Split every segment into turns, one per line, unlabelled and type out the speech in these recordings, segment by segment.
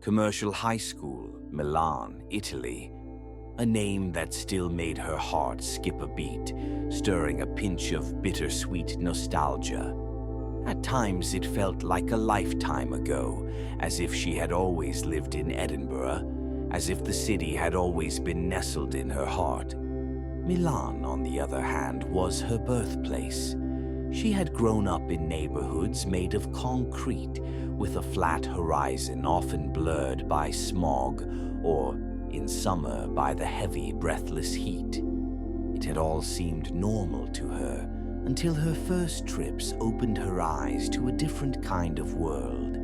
Commercial high school, Milan, Italy. A name that still made her heart skip a beat, stirring a pinch of bittersweet nostalgia. At times it felt like a lifetime ago, as if she had always lived in Edinburgh, as if the city had always been nestled in her heart. Milan, on the other hand, was her birthplace. She had grown up in neighborhoods made of concrete, with a flat horizon often blurred by smog or, in summer, by the heavy, breathless heat. It had all seemed normal to her until her first trips opened her eyes to a different kind of world.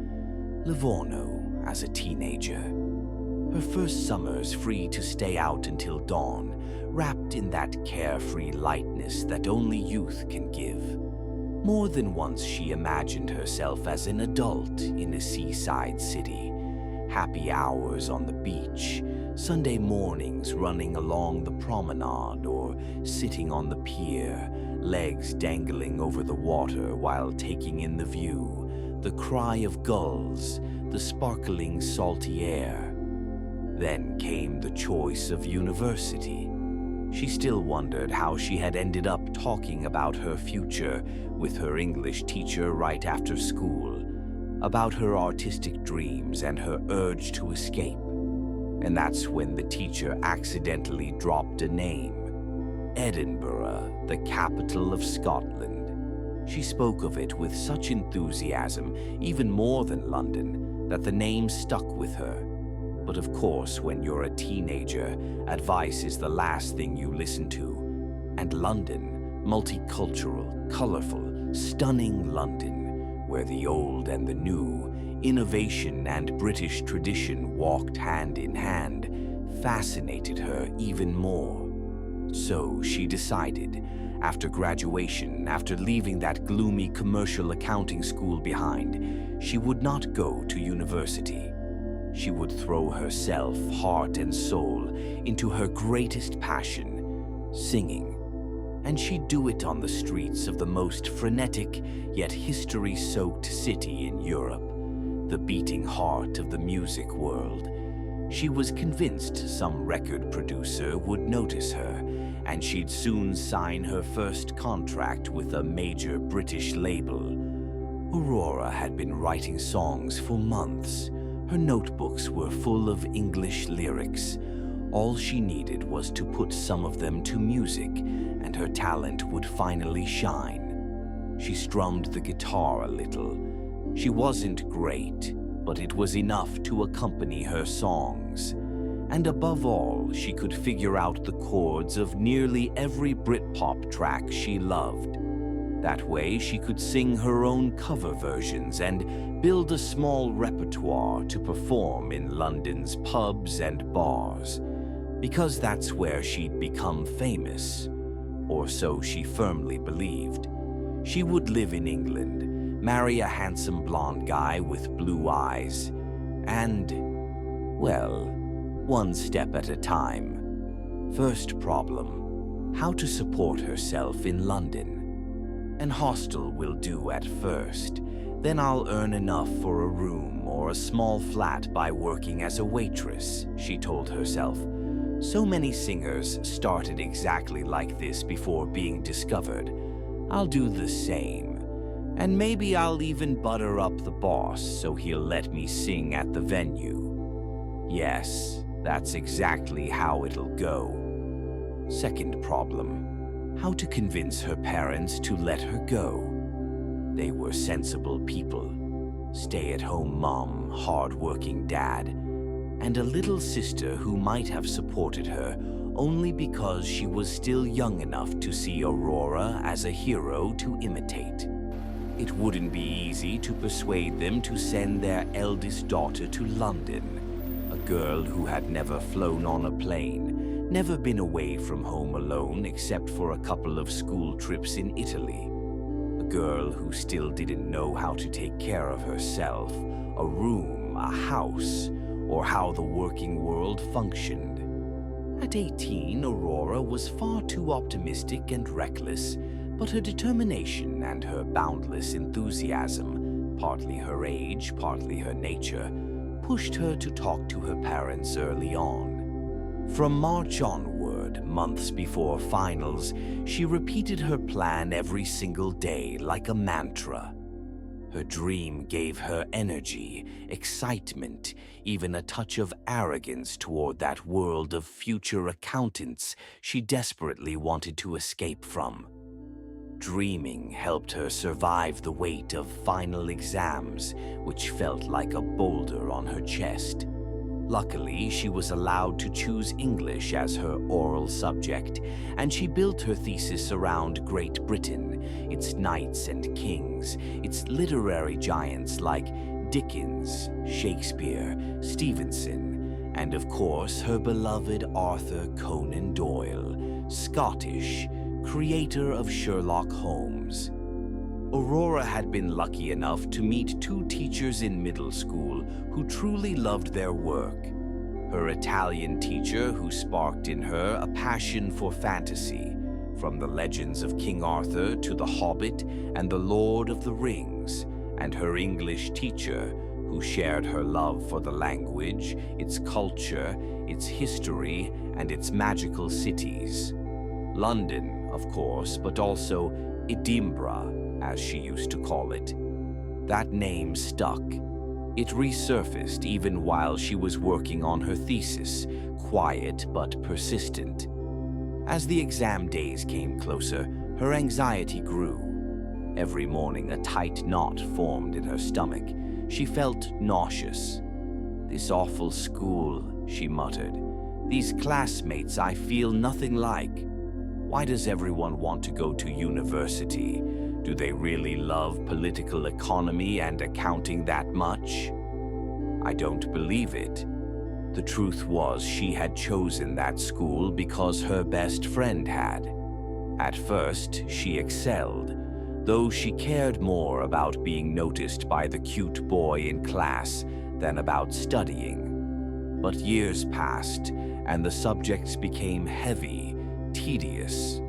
Livorno as a teenager. Her first summers free to stay out until dawn, wrapped in that carefree lightness that only youth can give. More than once she imagined herself as an adult in a seaside city. Happy hours on the beach, Sunday mornings running along the promenade or sitting on the pier, legs dangling over the water while taking in the view, the cry of gulls, the sparkling salty air. Then came the choice of university. She still wondered how she had ended up talking about her future with her English teacher right after school, about her artistic dreams and her urge to escape. And that's when the teacher accidentally dropped a name. Edinburgh, the capital of Scotland. She spoke of it with such enthusiasm, even more than London, that the name stuck with her. But of course, when you're a teenager, advice is the last thing you listen to. And London, multicultural, colorful, stunning London, where the old and the new, innovation and British tradition walked hand in hand, fascinated her even more. So she decided, after graduation, after leaving that gloomy commercial accounting school behind, she would not go to university. She would throw herself, heart and soul, into her greatest passion, singing. And she'd do it on the streets of the most frenetic yet history-soaked city in Europe, the beating heart of the music world. She was convinced some record producer would notice her, and she'd soon sign her first contract with a major British label. Aurora had been writing songs for months. Her notebooks were full of English lyrics. All she needed was to put some of them to music, and her talent would finally shine. She strummed the guitar a little. She wasn't great, but it was enough to accompany her songs. And above all, she could figure out the chords of nearly every Britpop track she loved. That way, she could sing her own cover versions and build a small repertoire to perform in London's pubs and bars. Because that's where she'd become famous. Or so she firmly believed. She would live in England, marry a handsome blonde guy with blue eyes, and, well, one step at a time. First problem, how to support herself in London. An hostel will do at first. Then I'll earn enough for a room or a small flat by working as a waitress, she told herself. So many singers started exactly like this before being discovered. I'll do the same. And maybe I'll even butter up the boss so he'll let me sing at the venue. Yes, that's exactly how it'll go. Second problem. How to convince her parents to let her go. They were sensible people. Stay-at-home mom, hard-working dad, and a little sister who might have supported her only because she was still young enough to see Aurora as a hero to imitate. It wouldn't be easy to persuade them to send their eldest daughter to London, a girl who had never flown on a plane, never been away from home alone except for a couple of school trips in Italy. A girl who still didn't know how to take care of herself, a room, a house, or how the working world functioned. At 18, Aurora was far too optimistic and reckless, but her determination and her boundless enthusiasm, partly her age, partly her nature, pushed her to talk to her parents early on. From March onward, months before finals, she repeated her plan every single day like a mantra. Her dream gave her energy, excitement, even a touch of arrogance toward that world of future accountants she desperately wanted to escape from. Dreaming helped her survive the weight of final exams, which felt like a boulder on her chest. Luckily, she was allowed to choose English as her oral subject, and she built her thesis around Great Britain, its knights and kings, its literary giants like Dickens, Shakespeare, Stevenson, and of course her beloved Arthur Conan Doyle, Scottish, creator of Sherlock Holmes. Aurora had been lucky enough to meet two teachers in middle school who truly loved their work. Her Italian teacher, who sparked in her a passion for fantasy, from the legends of King Arthur to The Hobbit and The Lord of the Rings, and her English teacher, who shared her love for the language, its culture, its history, and its magical cities. London, of course, but also Edinburgh, as she used to call it. That name stuck. It resurfaced even while she was working on her thesis, quiet but persistent. As the exam days came closer, her anxiety grew. Every morning a tight knot formed in her stomach. She felt nauseous. "This awful school," she muttered. "These classmates I feel nothing like. Why does everyone want to go to university? Do they really love political economy and accounting that much?" I don't believe it. The truth was she had chosen that school because her best friend had. At first, she excelled, though she cared more about being noticed by the cute boy in class than about studying. But years passed, and the subjects became heavy, tedious,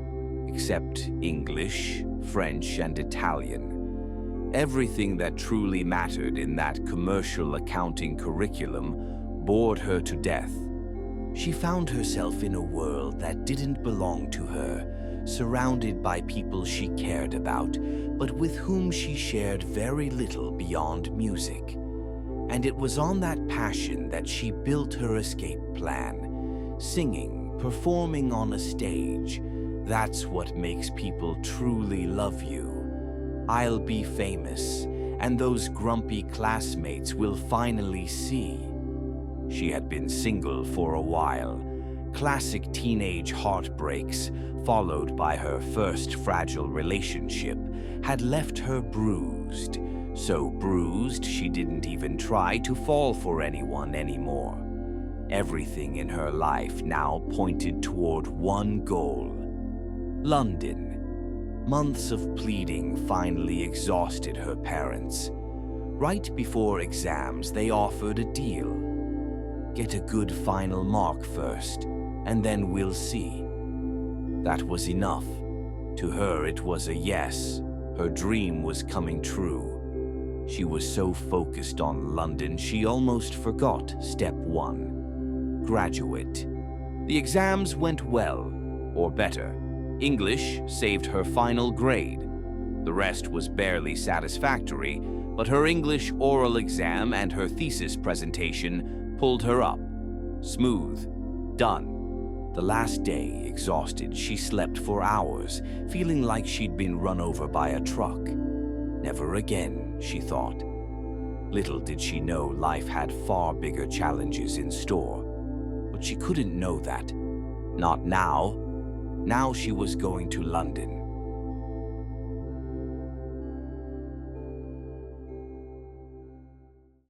except English, French, and Italian. Everything that truly mattered in that commercial accounting curriculum bored her to death. She found herself in a world that didn't belong to her, surrounded by people she cared about, but with whom she shared very little beyond music. And it was on that passion that she built her escape plan. Singing, performing on a stage, that's what makes people truly love you. I'll be famous, and those grumpy classmates will finally see. She had been single for a while. Classic teenage heartbreaks, followed by her first fragile relationship, had left her bruised. So bruised she didn't even try to fall for anyone anymore. Everything in her life now pointed toward one goal: London. Months of pleading finally exhausted her parents. Right before exams, they offered a deal. Get a good final mark first, and then we'll see. That was enough. To her, it was a yes. Her dream was coming true. She was so focused on London, she almost forgot step one: graduate. The exams went well, or better. English saved her final grade. The rest was barely satisfactory, but her English oral exam and her thesis presentation pulled her up. Smooth. Done. The last day, exhausted, she slept for hours, feeling like she'd been run over by a truck. Never again, she thought. Little did she know life had far bigger challenges in store. But she couldn't know that. Not now. Now she was going to London.